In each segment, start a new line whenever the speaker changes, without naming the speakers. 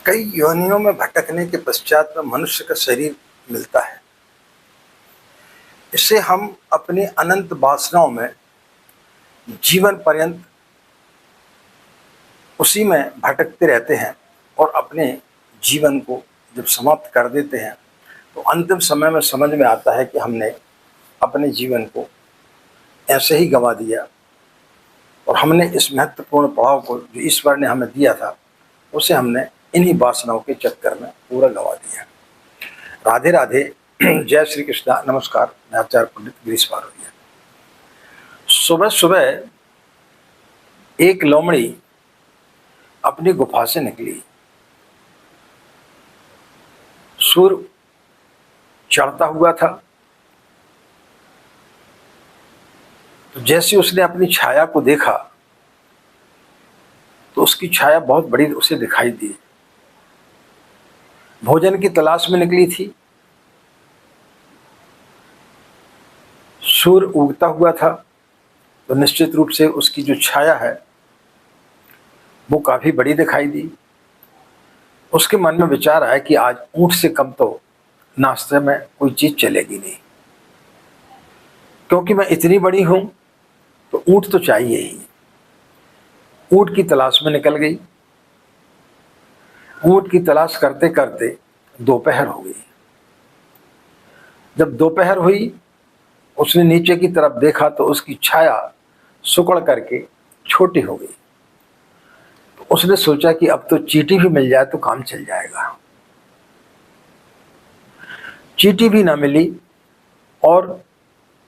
कई योनियों में भटकने के पश्चात में मनुष्य का शरीर मिलता है। इससे हम अपनी अनंत वासनाओं में जीवन पर्यंत उसी में भटकते रहते हैं और अपने जीवन को जब समाप्त कर देते हैं तो अंतिम समय में समझ में आता है कि हमने अपने जीवन को ऐसे ही गंवा दिया और हमने इस महत्वपूर्ण पड़ाव को जो ईश्वर ने हमें दिया था उसे हमने इन्हीं वासनाओं के चक्कर में पूरा गंवा दिया। राधे राधे, जय श्री कृष्णा, नमस्कार। मैं आचार्य पंडित गिरीश बारोरिया। सुबह सुबह एक लोमड़ी अपनी गुफा से निकली। सूर्य चढ़ता हुआ था तो जैसे उसने अपनी छाया को देखा तो उसकी छाया बहुत बड़ी उसे दिखाई दी। भोजन की तलाश में निकली थी। सूर्य उगता हुआ था तो निश्चित रूप से उसकी जो छाया है वो काफी बड़ी दिखाई दी। उसके मन में विचार आया कि आज ऊंट से कम तो नाश्ते में कोई चीज चलेगी नहीं, क्योंकि मैं इतनी बड़ी हूं तो ऊंट तो चाहिए ही। ऊंट की तलाश में निकल गई। ऊंट की तलाश करते करते दोपहर हो गई। जब दोपहर हुई उसने नीचे की तरफ देखा तो उसकी छाया सिकुड़ करके छोटी हो गई। तो उसने सोचा कि अब तो चींटी भी मिल जाए तो काम चल जाएगा। चींटी भी ना मिली और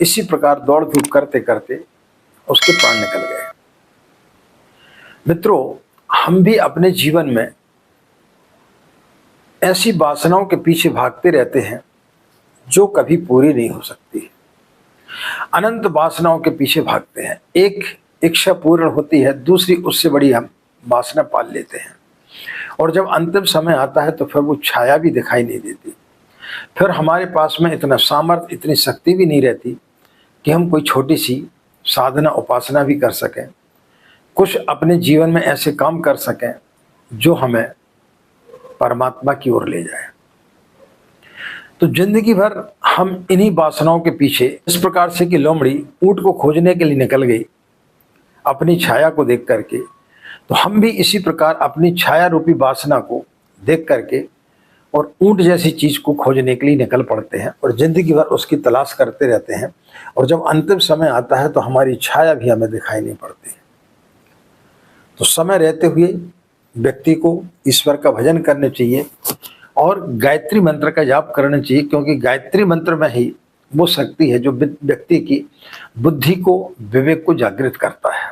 इसी प्रकार दौड़ धूप करते करते उसके प्राण निकल गए। मित्रों, हम भी अपने जीवन में ऐसी वासनाओं के पीछे भागते रहते हैं जो कभी पूरी नहीं हो सकती। अनंत वासनाओं के पीछे भागते हैं। एक इच्छा पूर्ण होती है, दूसरी उससे बड़ी हम वासना पाल लेते हैं और जब अंतिम समय आता है तो फिर वो छाया भी दिखाई नहीं देती। फिर हमारे पास में इतना सामर्थ्य, इतनी शक्ति भी नहीं रहती कि हम कोई छोटी सी साधना उपासना भी कर सकें, कुछ अपने जीवन में ऐसे काम कर सकें जो हमें परमात्मा की ओर ले जाए। तो जिंदगी भर हम इन्हीं वासनाओं के पीछे, इस प्रकार से कि लोमड़ी ऊंट को खोजने के लिए निकल गई अपनी छाया को देख करके, तो हम भी इसी प्रकार अपनी छाया रूपी वासना को देख करके और ऊंट जैसी चीज को खोजने के लिए निकल पड़ते हैं और जिंदगी भर उसकी तलाश करते रहते हैं और जब अंतिम समय आता है तो हमारी छाया भी हमें दिखाई नहीं पड़ती। तो समय रहते हुए व्यक्ति को ईश्वर का भजन करने चाहिए और गायत्री मंत्र का जाप करना चाहिए, क्योंकि गायत्री मंत्र में ही वो शक्ति है जो व्यक्ति की बुद्धि को, विवेक को जागृत करता है।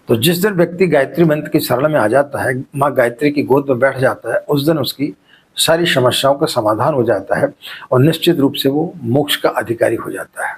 तो जिस दिन व्यक्ति गायत्री मंत्र की शरण में आ जाता है, माँ गायत्री की गोद में बैठ जाता है, उस दिन उसकी सारी समस्याओं का समाधान हो जाता है और निश्चित रूप से वो मोक्ष का अधिकारी हो जाता है।